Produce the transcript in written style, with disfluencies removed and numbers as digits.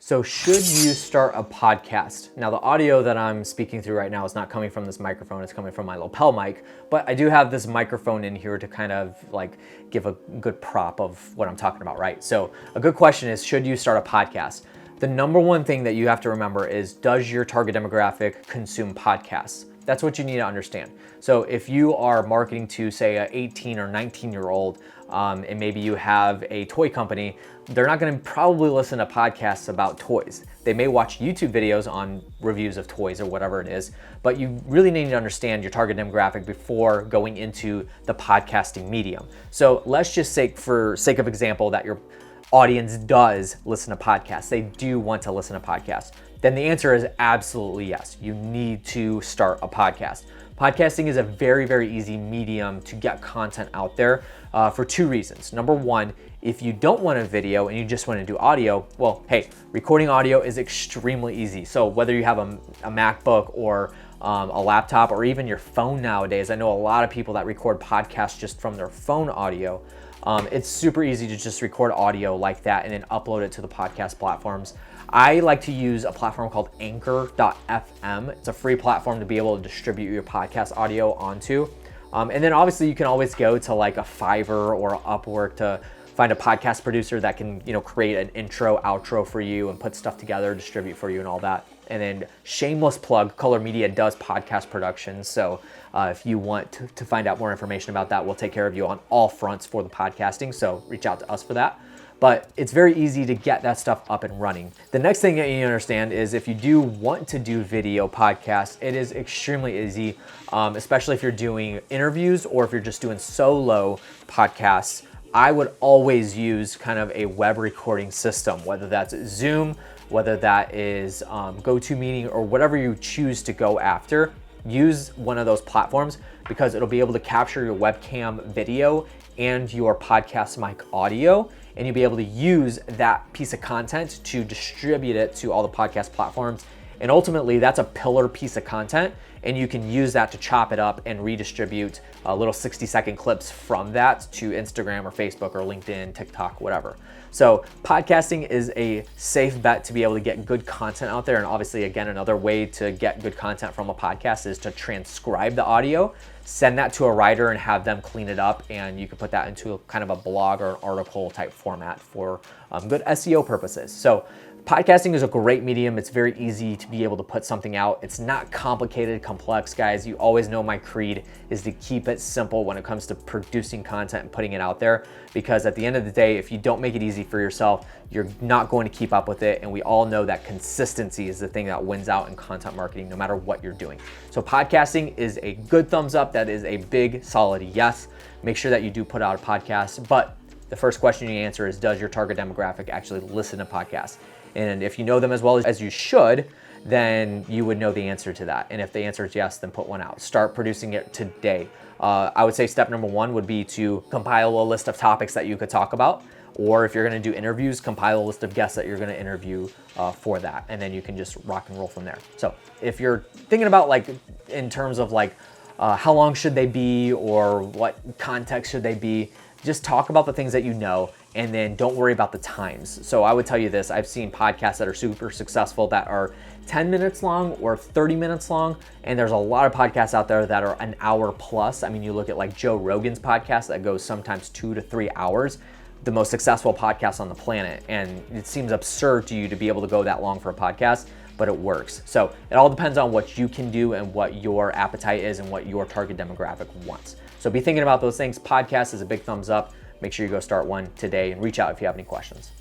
So should you start a podcast? Now the audio that I'm speaking through right now is not coming from this microphone, it's coming from my lapel mic, but I do have this microphone in here to kind of like give a good prop of what I'm talking about, right? So a good question is, should you start a podcast? The number one thing that you have to remember is, does your target demographic consume podcasts? That's what you need to understand. So if you are marketing to, say, an 18 or 19-year-old, and maybe you have a toy company, they're not going to probably listen to podcasts about toys. They may watch YouTube videos on reviews of toys or whatever it is, but you really need to understand your target demographic before going into the podcasting medium. So let's just say, for sake of example, that your audience does listen to podcasts. They do want to listen to podcasts. Then the answer is absolutely yes. You need to start a podcast. Podcasting is a very, very easy medium to get content out there for two reasons. Number one, if you don't want a video and you just want to do audio, well, hey, recording audio is extremely easy. So whether you have a MacBook or a laptop or even your phone nowadays, I know a lot of people that record podcasts just from their phone audio. It's super easy to just record audio like that and then upload it to the podcast platforms. I like to use a platform called Anchor.fm. It's a free platform to be able to distribute your podcast audio onto. And then obviously you can always go to like a Fiverr or Upwork to find a podcast producer that can, create an intro, outro for you and put stuff together, distribute for you and all that. And then shameless plug, Color Media does podcast production. So if you want to find out more information about that, we'll take care of you on all fronts for the podcasting. So reach out to us for that. But it's very easy to get that stuff up and running. The next thing that you need to understand is, if you do want to do video podcasts, it is extremely easy, especially if you're doing interviews or if you're just doing solo podcasts. I would always use kind of a web recording system, whether that's Zoom, whether that is GoToMeeting, or whatever you choose to go after. Use one of those platforms because it'll be able to capture your webcam video and your podcast mic audio, and you'll be able to use that piece of content to distribute it to all the podcast platforms. And ultimately, that's a pillar piece of content, and you can use that to chop it up and redistribute little 60-second clips from that to Instagram or Facebook or LinkedIn, TikTok, whatever. So podcasting is a safe bet to be able to get good content out there. And obviously, again, another way to get good content from a podcast is to transcribe the audio, send that to a writer and have them clean it up, and you can put that into kind of a blog or an article type format for good SEO purposes. So podcasting is a great medium. It's very easy to be able to put something out. It's not complicated, complex, guys. You always know my creed is to keep it simple when it comes to producing content and putting it out there, because at the end of the day, if you don't make it easy for yourself, you're not going to keep up with it. And we all know that consistency is the thing that wins out in content marketing, no matter what you're doing. So podcasting is a good thumbs up. That is a big, solid yes. Make sure that you do put out a podcast. But the first question you answer is, does your target demographic actually listen to podcasts? And if you know them as well as you should, then you would know the answer to that. And if the answer is yes, then put one out. Start producing it today. I would say step number one would be to compile a list of topics that you could talk about. Or if you're gonna do interviews, compile a list of guests that you're gonna interview for that. And then you can just rock and roll from there. So if you're thinking about like in terms of like how long should they be or what context should they be, just talk about the things that you know, and then don't worry about the times. So I would tell you this, I've seen podcasts that are super successful that are 10 minutes long or 30 minutes long, and there's a lot of podcasts out there that are an hour plus. I mean, you look at like Joe Rogan's podcast that goes sometimes 2 to 3 hours, the most successful podcast on the planet. And it seems absurd to you to be able to go that long for a podcast, but it works. So it all depends on what you can do and what your appetite is and what your target demographic wants. So be thinking about those things. Podcast is a big thumbs up. Make sure you go start one today and reach out if you have any questions.